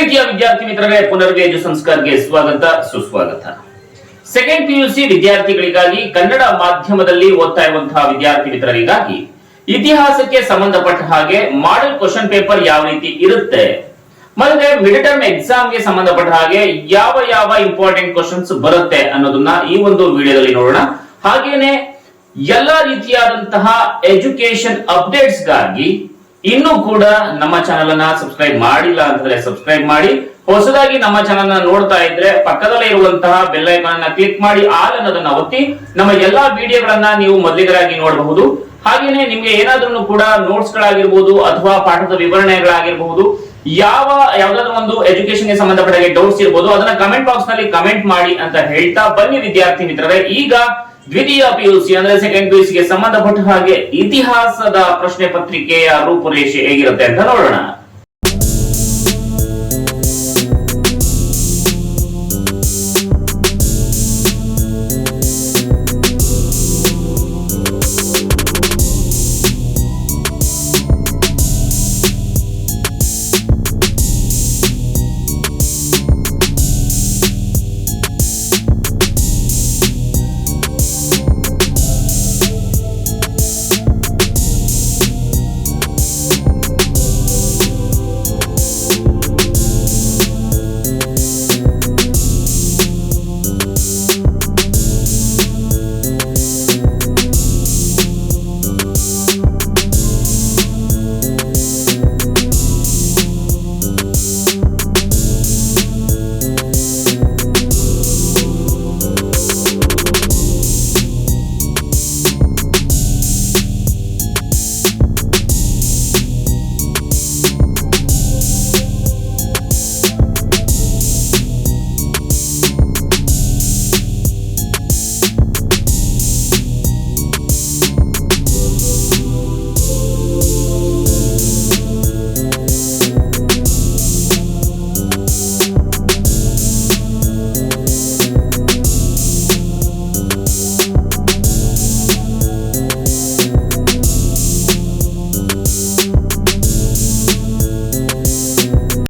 ಪ್ರೀತಿಯ ವಿದ್ಯಾರ್ಥಿ ಮಿತ್ರರೇ, ಪುನರ್ವೇಜು ಸಂಸ್ಕಾರಕ್ಕೆ ಸ್ವಾಗತ ಸುಸ್ವಾಗತ. ಸೆಕೆಂಡ್ ಪಿಯುಸಿ ವಿದ್ಯಾರ್ಥಿಗಳಿಗಾಗಿ ಕನ್ನಡ ಮಾಧ್ಯಮದಲ್ಲಿ ಓದ್ತಾ ಇರುವಂತಹ ವಿದ್ಯಾರ್ಥಿ ಮಿತ್ರರಿಗಾಗಿ ಇತಿಹಾಸಕ್ಕೆ ಸಂಬಂಧಪಟ್ಟ ಹಾಗೆ ಮಾಡೆಲ್ ಕ್ವಶನ್ ಪೇಪರ್ ಯಾವ ರೀತಿ ಇರುತ್ತೆ, ಮತ್ತೆ ಮಿಡ್ ಟರ್ಮ್ ಎಕ್ಸಾಮ್ ಗೆ ಸಂಬಂಧಪಟ್ಟ ಹಾಗೆ ಯಾವ ಯಾವ ಇಂಪಾರ್ಟೆಂಟ್ ಕ್ವಶನ್ಸ್ ಬರುತ್ತೆ ಅನ್ನೋದನ್ನ ಈ ಒಂದು ವಿಡಿಯೋದಲ್ಲಿ ನೋಡೋಣ. ಹಾಗೇನೆ ಎಲ್ಲಾ ರೀತಿಯಾದಂತಹ ಎಜುಕೇಶನ್ ಅಪ್ಡೇಟ್ಸ್ ಗಾಗಿ ಇನ್ನೂ ಕೂಡ ನಮ್ಮ ಚಾನೆಲ್ ಅನ್ನ ಸಬ್ಸ್ಕ್ರೈಬ್ ಮಾಡಿಲ್ಲ ಅಂತಂದ್ರೆ ಸಬ್ಸ್ಕ್ರೈಬ್ ಮಾಡಿ. ಹೊಸದಾಗಿ ನಮ್ಮ ಚಾನೆಲ್ ನ ನೋಡ್ತಾ ಇದ್ರೆ ಪಕ್ಕದಲ್ಲೇ ಇರುವಂತಹ ಬೆಲ್ ಐಕಾನ್ ಅನ್ನ ಕ್ಲಿಕ್ ಮಾಡಿ ಆಲ್ ಅನ್ನೋದನ್ನ ಒತ್ತಿ ನಮ್ಮ ಎಲ್ಲಾ ವಿಡಿಯೋಗಳನ್ನ ನೀವು ಮೊದಲಿಗರಾಗಿ ನೋಡಬಹುದು. ಹಾಗೇನೆ ನಿಮ್ಗೆ ಏನಾದ್ರೂ ಕೂಡ ನೋಟ್ಸ್ ಗಳಾಗಿರ್ಬೋದು ಅಥವಾ ಪಾಠದ ವಿವರಣೆಗಳಾಗಿರ್ಬಹುದು, ಯಾವ್ದಾದ್ರು ಒಂದು ಎಜುಕೇಶನ್ ಗೆ ಸಂಬಂಧಪಟ್ಟ ಡೌಟ್ಸ್ ಇರ್ಬೋದು, ಅದನ್ನ ಕಮೆಂಟ್ ಬಾಕ್ಸ್ ನಲ್ಲಿ ಕಮೆಂಟ್ ಮಾಡಿ ಅಂತ ಹೇಳ್ತಾ ಬನ್ನಿ ವಿದ್ಯಾರ್ಥಿ ಮಿತ್ರರೇ. ಈಗ ದ್ವಿತೀಯ ಪಿಯುಸಿ ಅಂದ್ರೆ ಸೆಕೆಂಡ್ ಪಿಯುಸಿಗೆ ಸಂಬಂಧಪಟ್ಟ ಹಾಗೆ ಇತಿಹಾಸದ ಪ್ರಶ್ನೆ ಪತ್ರಿಕೆಯ ರೂಪುರೇಷೆ ಹೇಗಿರುತ್ತೆ ಅಂತ ನೋಡೋಣ.